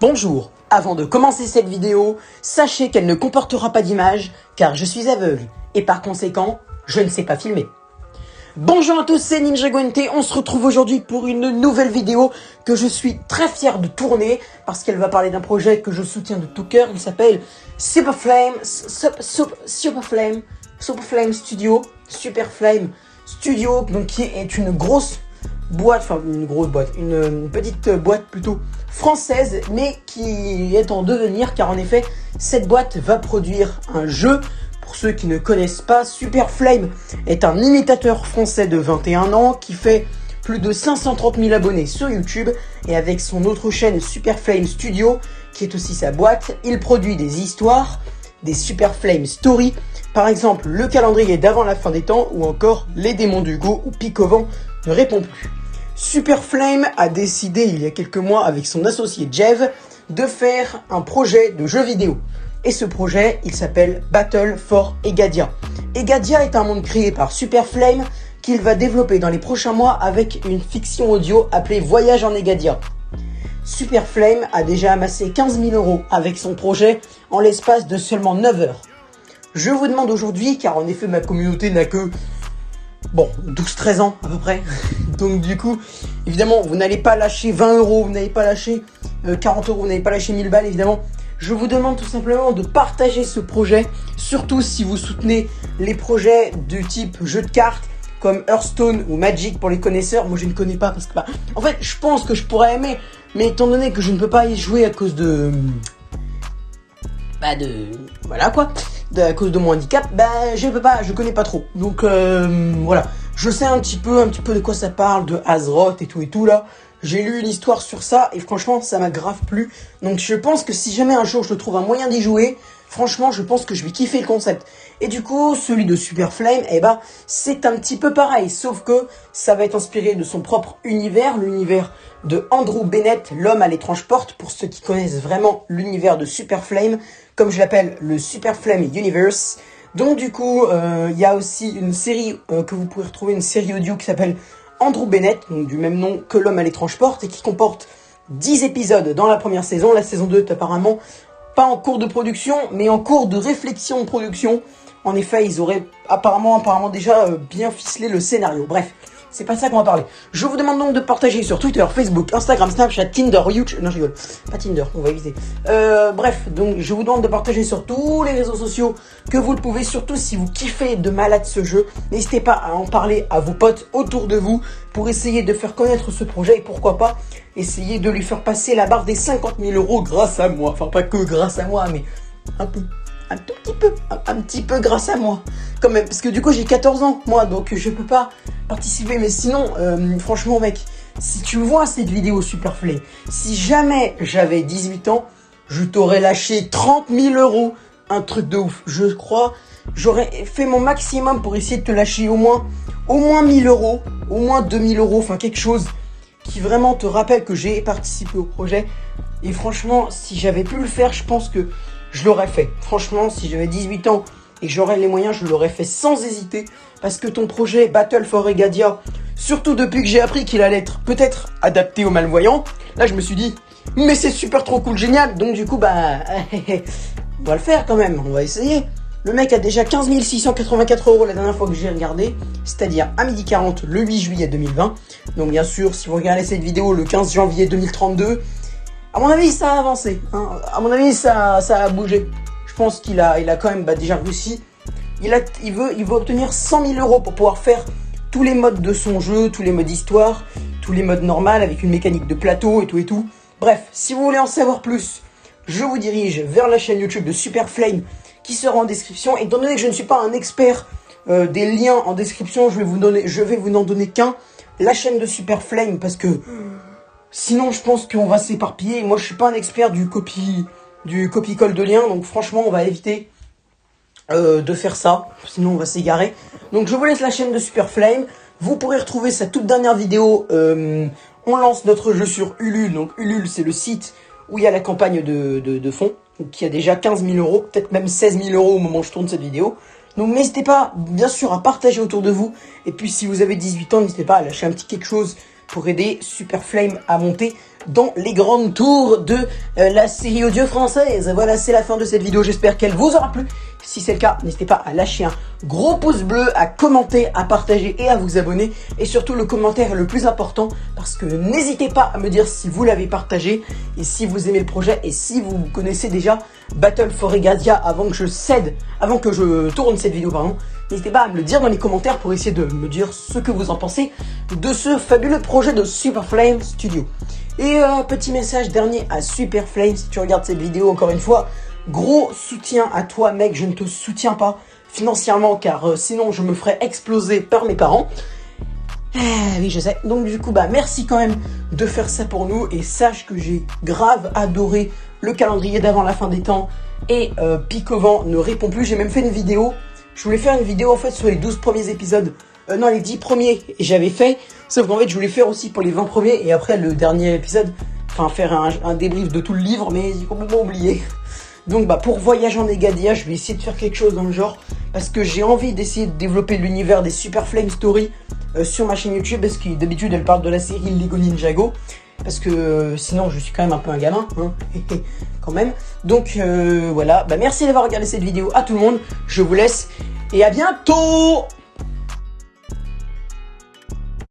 Bonjour, avant de commencer cette vidéo, sachez qu'elle ne comportera pas d'image car je suis aveugle et par conséquent, je ne sais pas filmer. Bonjour à tous, c'est Ninja Gwente, on se retrouve aujourd'hui pour une nouvelle vidéo que je suis très fier de tourner parce qu'elle va parler d'un projet que je soutiens de tout cœur. Il s'appelle Superflame Studio, donc qui est une grosse boîte, une petite boîte plutôt française, mais qui est en devenir, car en effet, cette boîte va produire un jeu. Pour ceux qui ne connaissent pas, Superflame est un imitateur français de 21 ans qui fait plus de 530 000 abonnés sur YouTube, et avec son autre chaîne Superflame Studio, qui est aussi sa boîte, il produit des histoires, des Superflame Stories, par exemple le calendrier d'avant la fin des temps, ou encore les démons d'Hugo ou Picovent ne répond plus. Superflame a décidé il y a quelques mois avec son associé Jeff de faire un projet de jeu vidéo. Et ce projet, il s'appelle Battle for Egadia. Egadia est un monde créé par Superflame qu'il va développer dans les prochains mois avec une fiction audio appelée Voyage en Egadia. Superflame a déjà amassé 15 000 € avec son projet en l'espace de seulement 9 heures. Je vous demande aujourd'hui, car en effet ma communauté n'a que 12-13 ans à peu près. Donc du coup, évidemment, vous n'allez pas lâcher 20 €, vous n'allez pas lâcher 40 €, vous n'allez pas lâcher 1000 balles évidemment. Je vous demande tout simplement de partager ce projet, surtout si vous soutenez les projets du type jeu de cartes, comme Hearthstone ou Magic pour les connaisseurs. Moi je ne connais pas parce que en fait je pense que je pourrais aimer, mais étant donné que je ne peux pas y jouer à cause de à cause de mon handicap, je connais pas trop. Donc voilà, je sais un petit peu de quoi ça parle, de Azeroth et tout là. J'ai lu une histoire sur ça et franchement ça m'a grave plu. Donc je pense que si jamais un jour je trouve un moyen d'y jouer, franchement je pense que je vais kiffer le concept. Et du coup celui de Superflame, c'est un petit peu pareil, sauf que ça va être inspiré de son propre univers, l'univers de Andrew Bennett, l'homme à l'étrange porte, pour ceux qui connaissent vraiment l'univers de Superflame, comme je l'appelle, le Superflame Universe. Donc du coup, il y a aussi une série que vous pouvez retrouver, une série audio qui s'appelle Andrew Bennett, donc du même nom que l'homme à l'étrange porte, et qui comporte 10 épisodes dans la première saison. La saison 2 est apparemment pas en cours de production, mais en cours de réflexion de production. En effet, ils auraient apparemment déjà bien ficelé le scénario. Bref, c'est pas ça qu'on va parler. Je vous demande donc de partager sur Twitter, Facebook, Instagram, Snapchat, Tinder, YouTube... Non, je rigole. Pas Tinder, on va éviter. Bref, donc je vous demande de partager sur tous les réseaux sociaux que vous le pouvez. Surtout si vous kiffez de malade ce jeu. N'hésitez pas à en parler à vos potes autour de vous pour essayer de faire connaître ce projet. Et pourquoi pas essayer de lui faire passer la barre des 50 000 € grâce à moi. Enfin, pas que grâce à moi, mais un petit peu grâce à moi quand même, parce que du coup j'ai 14 ans moi, donc je peux pas participer. Mais sinon franchement mec, si tu vois cette vidéo Superflame, si jamais j'avais 18 ans, je t'aurais lâché 30 000 €, un truc de ouf. Je crois j'aurais fait mon maximum pour essayer de te lâcher au moins 1000 €, au moins 2000 €, enfin quelque chose qui vraiment te rappelle que j'ai participé au projet. Et franchement, si j'avais pu le faire, je pense que je l'aurais fait. Franchement, si j'avais 18 ans et que j'aurais les moyens, je l'aurais fait sans hésiter. Parce que ton projet Battle for Egadia, surtout depuis que j'ai appris qu'il allait être peut-être adapté aux malvoyants, là je me suis dit, mais c'est super trop cool, génial. Donc du coup, on va le faire quand même, on va essayer. Le mec a déjà 15 684 € la dernière fois que j'ai regardé, c'est-à-dire à 12h40 le 8 juillet 2020. Donc bien sûr, si vous regardez cette vidéo le 15 janvier 2032, à mon avis, ça a avancé. À mon avis, ça a bougé. Je pense qu'il a quand même déjà réussi. Il veut obtenir 100 000 € pour pouvoir faire tous les modes de son jeu, tous les modes histoire, tous les modes normales avec une mécanique de plateau et tout. Bref, si vous voulez en savoir plus, je vous dirige vers la chaîne YouTube de Superflame qui sera en description. Et étant donné que je ne suis pas un expert des liens en description, je vais vous en donner qu'un. La chaîne de Superflame, parce que sinon, je pense qu'on va s'éparpiller. Moi, je suis pas un expert du copie-colle de liens. Donc, franchement, on va éviter de faire ça. Sinon, on va s'égarer. Donc, je vous laisse la chaîne de Superflame. Vous pourrez retrouver sa toute dernière vidéo. On lance notre jeu sur Ulule. Donc, Ulule, c'est le site où il y a la campagne de fond. Donc, qui a déjà 15 000 €. Peut-être même 16 000 € au moment où je tourne cette vidéo. Donc, n'hésitez pas, bien sûr, à partager autour de vous. Et puis, si vous avez 18 ans, n'hésitez pas à lâcher un petit quelque chose pour aider Superflame à monter dans les grandes tours de la série audio française. Voilà, c'est la fin de cette vidéo, j'espère qu'elle vous aura plu. Si c'est le cas, n'hésitez pas à lâcher un gros pouce bleu, à commenter, à partager et à vous abonner. Et surtout, le commentaire est le plus important parce que n'hésitez pas à me dire si vous l'avez partagé et si vous aimez le projet et si vous connaissez déjà Battle for Egadia avant que je tourne cette vidéo, pardon. N'hésitez pas à me le dire dans les commentaires pour essayer de me dire ce que vous en pensez de ce fabuleux projet de Super Flame Studio. Et petit message dernier à Super Flame, si tu regardes cette vidéo encore une fois, gros soutien à toi mec, je ne te soutiens pas financièrement car sinon je me ferais exploser par mes parents. Oui je sais, donc du coup merci quand même de faire ça pour nous et sache que j'ai grave adoré le calendrier d'avant la fin des temps et Picovent ne répond plus. J'ai même fait une vidéo, je voulais faire une vidéo en fait sur les 12 premiers épisodes, non les 10 premiers et j'avais fait, sauf qu'en fait je voulais faire aussi pour les 20 premiers et après le dernier épisode, enfin faire un débrief de tout le livre mais j'ai complètement oublié. Donc pour Voyage en Egadia, je vais essayer de faire quelque chose dans le genre parce que j'ai envie d'essayer de développer l'univers des Super Flame Story sur ma chaîne YouTube parce que d'habitude elle parle de la série Lego Ninjago parce que sinon je suis quand même un peu un gamin hein, quand même. Donc voilà, merci d'avoir regardé cette vidéo à tout le monde, je vous laisse et à bientôt.